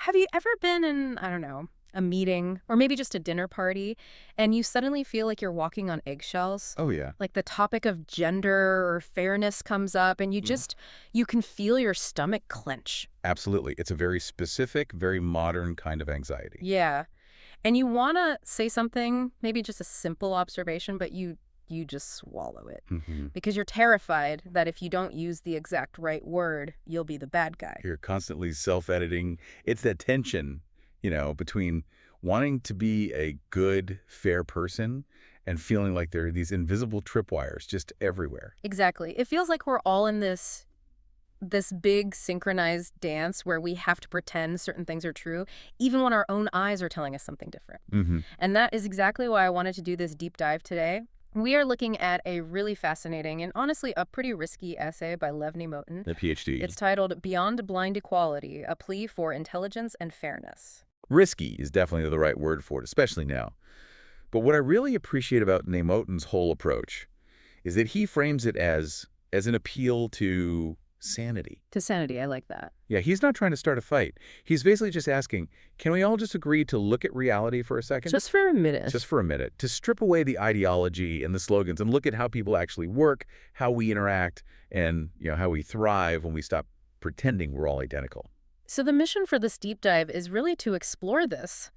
have you ever been in, I don't know, a meeting or maybe just a dinner party, and you suddenly feel like you're walking on eggshells? Oh, yeah. Like the topic of gender or fairness comes up, and Mhm. you can feel your stomach clench. Absolutely. It's a very specific, very modern kind of anxiety. Yeah. And you want to say something, maybe just a simple observation, but you just swallow it hmm because you're terrified that if you don't use the exact right word, you'll be the bad guy. You're constantly self-editing. It's that tension, between wanting to be a good, fair person and feeling like there are these invisible tripwires just everywhere. Exactly. It feels like we're all in this big synchronized dance where we have to pretend certain things are true, even when our own eyes are telling us something different. hmm And that is exactly why I wanted to do this deep dive today. We are looking at a really fascinating and honestly a pretty risky essay by Levny Moten. The PhD. It's titled Beyond Blind Equality, A Plea for Intelligence and Fairness. Risky is definitely the right word for it, especially now. But what I really appreciate about Nemoten's whole approach is that he frames it as an appeal to sanity. To sanity, I like that. Yeah, he's not trying to start a fight. He's basically just asking, can we all just agree to look at reality for a second? Just for a minute. Just for a minute, to strip away the ideology and the slogans and look at how people actually work, how we interact, and how we thrive when we stop pretending we're all identical. So the mission for this deep dive is really to explore this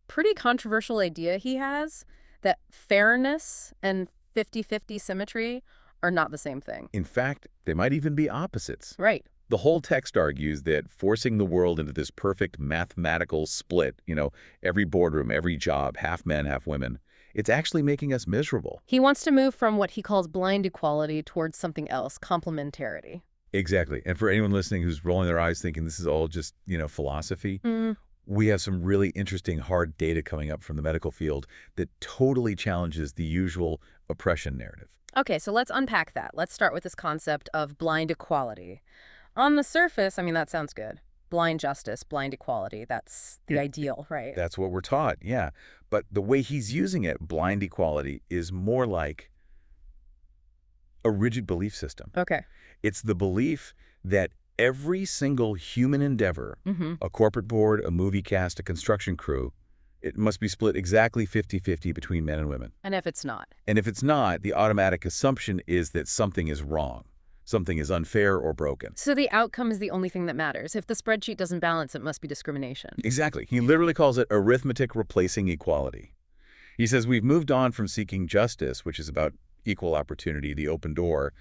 pretty controversial idea he has that fairness and 50-50 symmetry are not the same thing. In fact, they might even be opposites. Right. The whole text argues that forcing the world into this perfect mathematical split, every boardroom, every job, half men, half women, it's actually making us miserable. He wants to move from what he calls blind equality towards something else, complementarity. Exactly. And for anyone listening who's rolling their eyes thinking this is all just, philosophy, we have some really interesting hard data coming up from the medical field that totally challenges the usual oppression narrative. Okay, so let's unpack that. Let's start with this concept of blind equality. On the surface, I mean, that sounds good. Blind justice, blind equality, that's the Yeah. ideal, right? That's what we're taught, yeah. But the way he's using it, blind equality, is more like a rigid belief system. Okay. It's the belief that every single human endeavor, Mm-hmm. a corporate board, a movie cast, a construction crew, it must be split exactly 50-50 between men and women. And if it's not? And if it's not, the automatic assumption is that something is wrong. Something is unfair or broken. So the outcome is the only thing that matters. If the spreadsheet doesn't balance, it must be discrimination. Exactly. He literally calls it arithmetic replacing equality. He says we've moved on from seeking justice, which is about equal opportunity, the open door,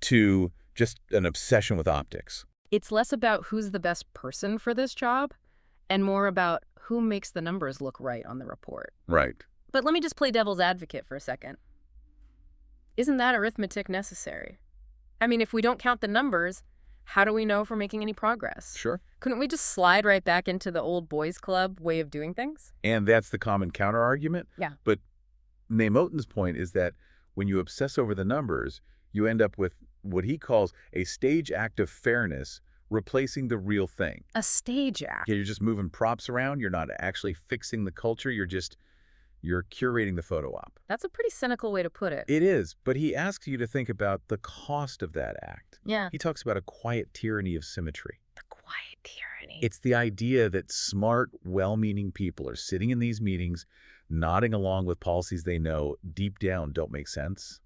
to just an obsession with optics. It's less about who's the best person for this job and more about who makes the numbers look right on the report. Right. But let me just play devil's advocate for a second. Isn't that arithmetic necessary? I mean, if we don't count the numbers, how do we know if we're making any progress? Sure. Couldn't we just slide right back into the old boys club way of doing things? And that's the common counter-argument. Yeah. But Nemoten's point is that when you obsess over the numbers, you end up with what he calls a stage act of fairness replacing the real thing. A stage act. Yeah, you're just moving props around. You're not actually fixing the culture. You're curating the photo op. That's a pretty cynical way to put it. It is, but he asks you to think about the cost of that act. Yeah. He talks about a quiet tyranny of symmetry. The quiet tyranny. It's the idea that smart, well-meaning people are sitting in these meetings, nodding along with policies they know deep down don't make sense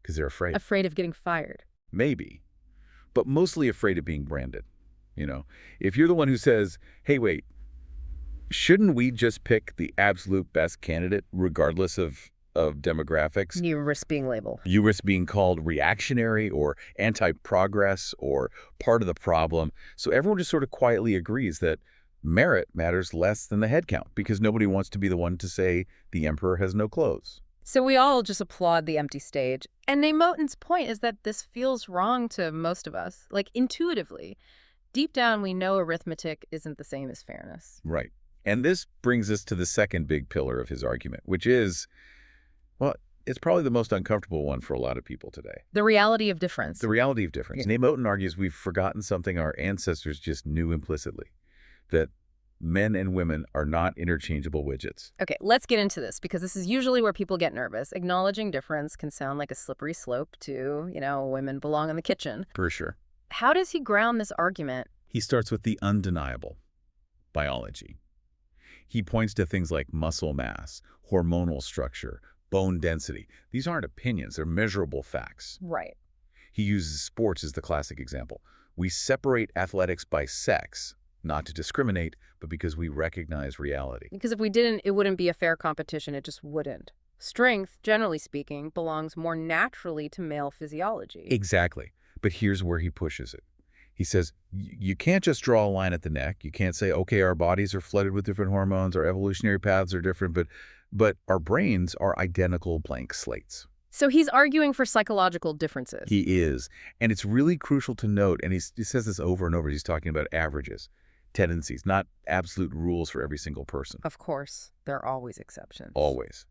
because they're afraid. Afraid of getting fired. Maybe, but mostly afraid of being branded. If you're the one who says, hey, wait, shouldn't we just pick the absolute best candidate regardless of demographics? You risk being labeled. You risk being called reactionary or anti-progress or part of the problem. So everyone just sort of quietly agrees that merit matters less than the head count because nobody wants to be the one to say the emperor has no clothes. So we all just applaud the empty stage. And Nemoten's point is that this feels wrong to most of us, like intuitively. Deep down, we know arithmetic isn't the same as fairness. Right. And this brings us to the second big pillar of his argument, which is, well, it's probably the most uncomfortable one for a lot of people today. The reality of difference. The reality of difference. Yeah. Nemoten argues we've forgotten something our ancestors just knew implicitly, that men and women are not interchangeable widgets. Okay, let's get into this because this is usually where people get nervous. Acknowledging difference can sound like a slippery slope to, women belong in the kitchen. For sure. How does he ground this argument? He starts with the undeniable. biology. He points to things like muscle mass, hormonal structure, bone density. These aren't opinions, they're measurable facts. Right. He uses sports as the classic example. We separate athletics by sex, not to discriminate, but because we recognize reality. Because if we didn't, it wouldn't be a fair competition. It just wouldn't. Strength, generally speaking, belongs more naturally to male physiology. Exactly. But here's where he pushes it. He says, you can't just draw a line at the neck. You can't say, okay, our bodies are flooded with different hormones, our evolutionary paths are different, but our brains are identical blank slates. So he's arguing for psychological differences. He is. And it's really crucial to note, and he says this over and over, he's talking about averages, tendencies, not absolute rules for every single person. Of course, there are always exceptions. Always.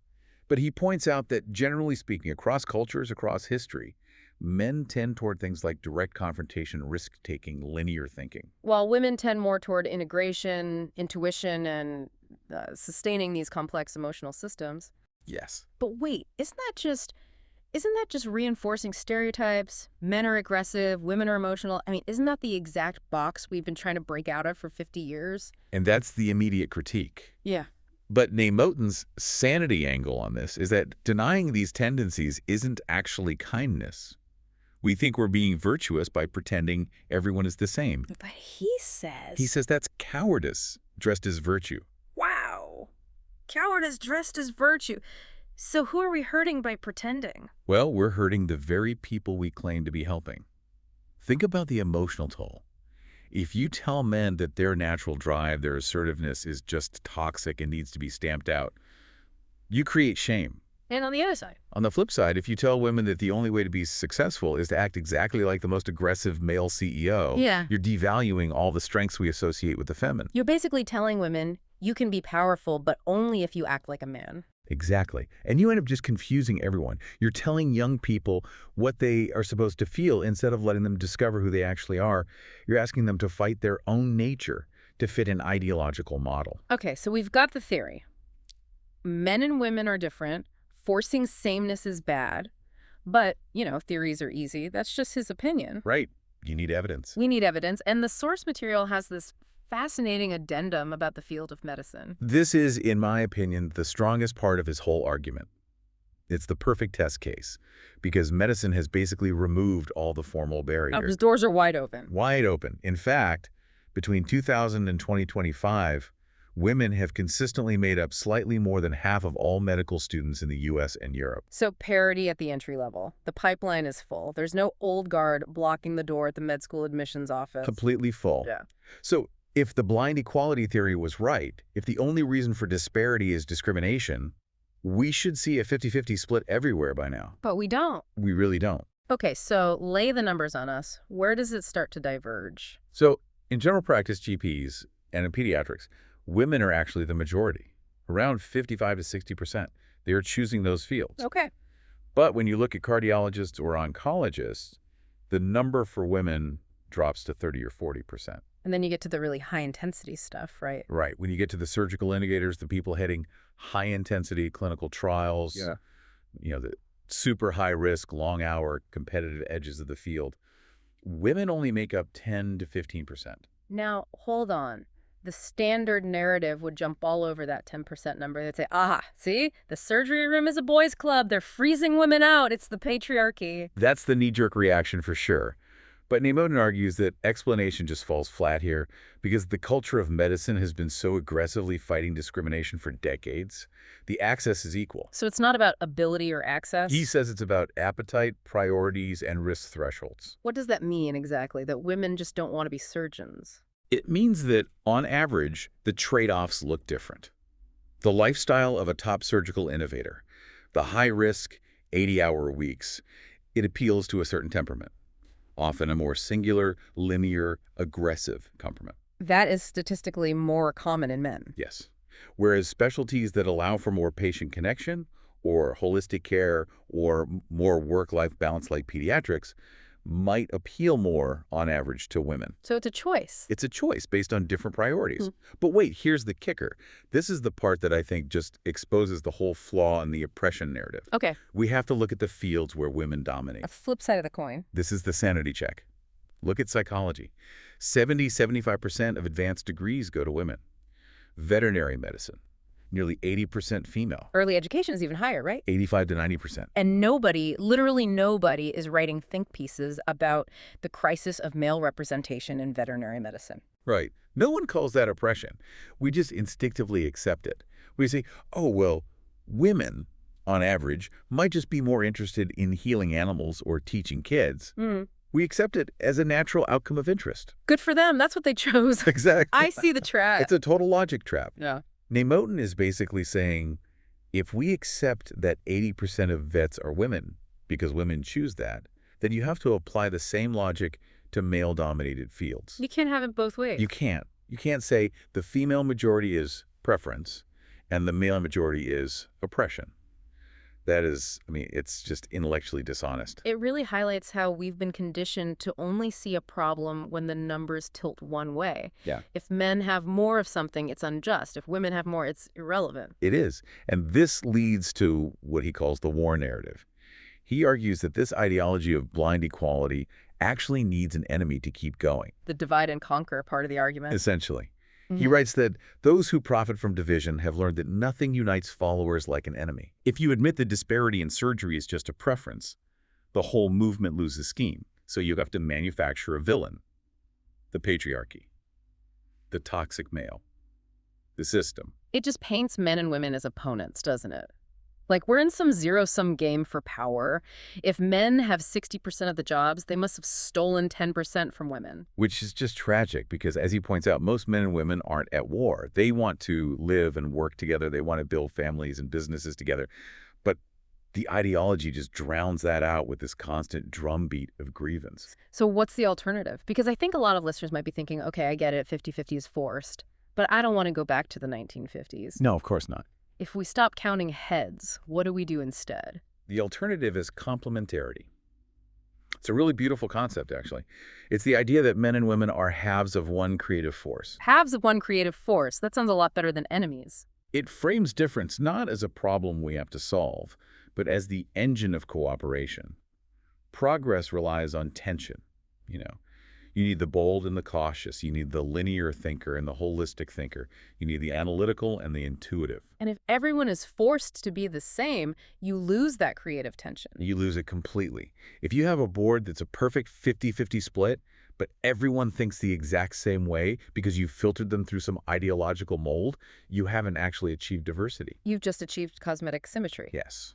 But he points out that, generally speaking, across cultures, across history, men tend toward things like direct confrontation, risk-taking, linear thinking. While women tend more toward integration, intuition, and sustaining these complex emotional systems. Yes. But wait, isn't that just reinforcing stereotypes? Men are aggressive, women are emotional. I mean, isn't that the exact box we've been trying to break out of for 50 years? And that's the immediate critique. Yeah. But Moten's sanity angle on this is that denying these tendencies isn't actually kindness. We think we're being virtuous by pretending everyone is the same. But he He says that's cowardice dressed as virtue. wow, cowardice dressed as virtue. So who are we hurting by pretending? Well, we're hurting the very people we claim to be helping. Think about the emotional toll. If you tell men that their natural drive, their assertiveness is just toxic and needs to be stamped out, you create shame. And on the other side? On the flip side, if you tell women that the only way to be successful is to act exactly like the most aggressive male CEO, you're devaluing all the strengths we associate with the feminine. You're basically telling women you can be powerful, but only if you act like a man. Exactly. And you end up just confusing everyone. You're telling young people what they are supposed to feel instead of letting them discover who they actually are. You're asking them to fight their own nature to fit an ideological model. Okay, so we've got the theory. Men and women are different. Forcing sameness is bad. But, theories are easy. That's just his opinion. Right. You need evidence. We need evidence. And the source material has this fascinating addendum about the field of medicine. This is, in my opinion, the strongest part of his whole argument. It's the perfect test case, because medicine has basically removed all the formal barriers. His doors are wide open. Wide open. In fact, between 2000 and 2025, women have consistently made up slightly more than half of all medical students in the U.S. and Europe. So parity at the entry level. The pipeline is full. There's no old guard blocking the door at the med school admissions office. Completely full. Yeah. So if the blind equality theory was right, if the only reason for disparity is discrimination, we should see a 50-50 split everywhere by now. But we don't. We really don't. Okay, so lay the numbers on us. Where does it start to diverge? So in general practice GPs and in pediatrics, women are actually the majority, around 55 to 60%. They are choosing those fields. Okay. But when you look at cardiologists or oncologists, the number for women drops to 30 or 40%. And then you get to the really high-intensity stuff, right? Right. When you get to the surgical indicators, the people heading high-intensity clinical trials, the super high-risk, long-hour competitive edges of the field, women only make up 10 to 15%. Now, hold on. The standard narrative would jump all over that 10% number. They'd say, see? The surgery room is a boys' club. They're freezing women out. It's the patriarchy. That's the knee-jerk reaction for sure. But Moten argues that explanation just falls flat here because the culture of medicine has been so aggressively fighting discrimination for decades. The access is equal. So it's not about ability or access? He says it's about appetite, priorities, and risk thresholds. What does that mean exactly? That women just don't want to be surgeons? It means that, on average, the trade-offs look different. The lifestyle of a top surgical innovator, the high-risk 80-hour weeks, it appeals to a certain temperament. Often a more singular, linear, aggressive temperament. That is statistically more common in men. Yes. Whereas specialties that allow for more patient connection or holistic care or more work-life balance like pediatrics might appeal more on average to women. So it's a choice. It's a choice based on different priorities. But wait, here's the kicker. This is the part that I think just exposes the whole flaw in the oppression narrative. Okay. We have to look at the fields where women dominate. A flip side of the coin. This is the sanity check. Look at psychology. 75% of advanced degrees go to women. Veterinary medicine, nearly 80% female, Early education is even higher, right? 85 to 90%. And nobody, literally nobody, is writing think pieces about the crisis of male representation in veterinary medicine. Right. No one calls that oppression. We just instinctively accept it. We say, oh, well, women, on average, might just be more interested in healing animals or teaching kids. We accept it as a natural outcome of interest. Good for them. That's what they chose. Exactly. I see the trap. It's a total logic trap. Yeah. Nemotin is basically saying, if we accept that 80% of vets are women, because women choose that, then you have to apply the same logic to male-dominated fields. You can't have it both ways. You can't. You can't say the female majority is preference and the male majority is oppression. That is, I mean, it's just intellectually dishonest. It really highlights how we've been conditioned to only see a problem when the numbers tilt one way. Yeah. If men have more of something, it's unjust. If women have more, it's irrelevant. It is. And this leads to what he calls the war narrative. He argues that this ideology of blind equality actually needs an enemy to keep going. The divide and conquer part of the argument. Essentially. He writes that those who profit from division have learned that nothing unites followers like an enemy. If you admit that disparity in surgery is just a preference, the whole movement loses steam. So you have to manufacture a villain. The patriarchy. The toxic male. The system. It just paints men and women as opponents, doesn't it? Like, we're in some zero-sum game for power. If men have 60% of the jobs, they must have stolen 10% from women. Which is just tragic because, as he points out, most men and women aren't at war. They want to live and work together. They want to build families and businesses together. But the ideology just drowns that out with this constant drumbeat of grievance. So what's the alternative? Because I think a lot of listeners might be thinking, okay, I get it, 50-50 is forced, but I don't want to go back to the 1950s. No, of course not. If we stop counting heads, what do we do instead? The alternative is complementarity. It's a really beautiful concept, actually. It's the idea that men and women are halves of one creative force. Halves of one creative force. That sounds a lot better than enemies. It frames difference not as a problem we have to solve, but as the engine of cooperation. Progress relies on tension, you know. You need the bold and the cautious. You need the linear thinker and the holistic thinker. You need the analytical and the intuitive. And if everyone is forced to be the same, you lose that creative tension. You lose it completely. If you have a board that's a perfect 50-50 split, but everyone thinks the exact same way because you've filtered them through some ideological mold, you haven't actually achieved diversity. You've just achieved cosmetic symmetry. Yes.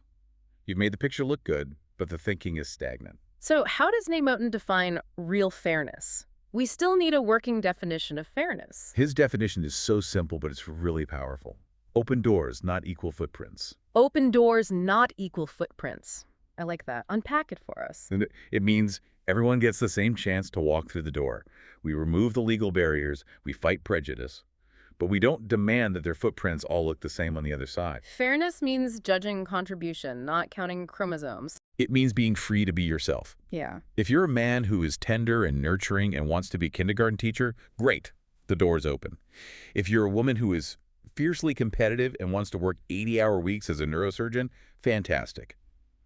You've made the picture look good, but the thinking is stagnant. So how does Nemotin define real fairness? We still need a working definition of fairness. His definition is so simple, but it's really powerful. Open doors, not equal footprints. Open doors, not equal footprints. I like that. Unpack it for us. And it means everyone gets the same chance to walk through the door. We remove the legal barriers, we fight prejudice, but we don't demand that their footprints all look the same on the other side. Fairness means judging contribution, not counting chromosomes. It means being free to be yourself. Yeah. If you're a man who is tender and nurturing and wants to be a kindergarten teacher, great, the door's open. If you're a woman who is fiercely competitive and wants to work 80-hour weeks as a neurosurgeon, fantastic.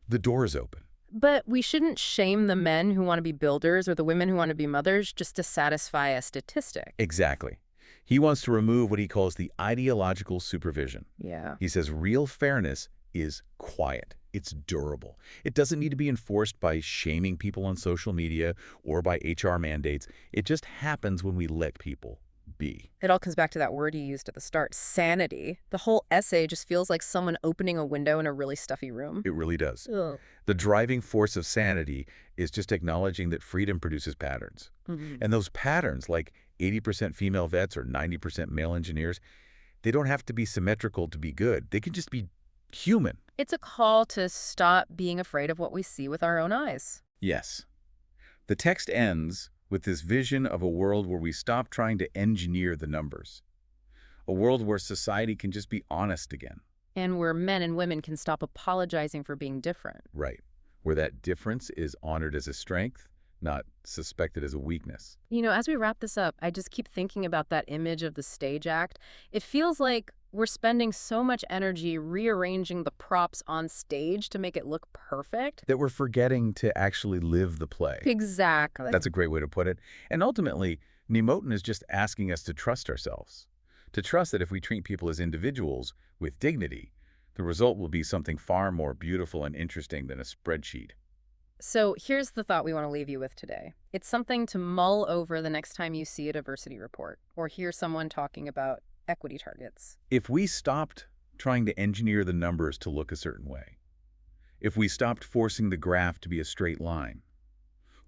The door is open. But we shouldn't shame the men who want to be builders or the women who want to be mothers just to satisfy a statistic. Exactly. He wants to remove what he calls the ideological supervision. Yeah. He says real fairness is quiet. It's durable. It doesn't need to be enforced by shaming people on social media or by HR mandates. It just happens when we let people be. It all comes back to that word you used at the start, sanity. The whole essay just feels like someone opening a window in a really stuffy room. It really does. Ugh. The driving force of sanity is just acknowledging that freedom produces patterns. And those patterns, like 80% female vets or 90% male engineers, they don't have to be symmetrical to be good. They can just be human. It's a call to stop being afraid of what we see with our own eyes. Yes. The text ends with this vision of a world where we stop trying to engineer the numbers. A world where society can just be honest again. And where men and women can stop apologizing for being different. Right. Where that difference is honored as a strength, not suspected as a weakness. You know, as we wrap this up, I just keep thinking about that image of the stage act. It feels like we're spending so much energy rearranging the props on stage to make it look perfect. That we're forgetting to actually live the play. Exactly. That's a great way to put it. And ultimately, Nemotin is just asking us to trust ourselves, To trust that if we treat people as individuals with dignity, the result will be something far more beautiful and interesting than a spreadsheet. So here's the thought we want to leave you with today. It's something to mull over the next time you see a diversity report or hear someone talking about equity targets. If we stopped trying to engineer the numbers to look a certain way, if we stopped forcing the graph to be a straight line,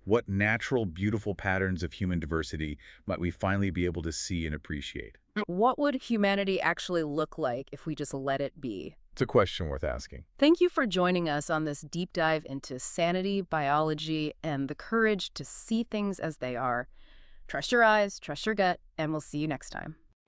what natural, beautiful patterns of human diversity might we finally be able to see and appreciate? What would humanity actually look like if we just let it be? It's a question worth asking. Thank you for joining us on this deep dive into sanity, biology, and the courage to see things as they are. Trust your eyes, trust your gut, and we'll see you next time.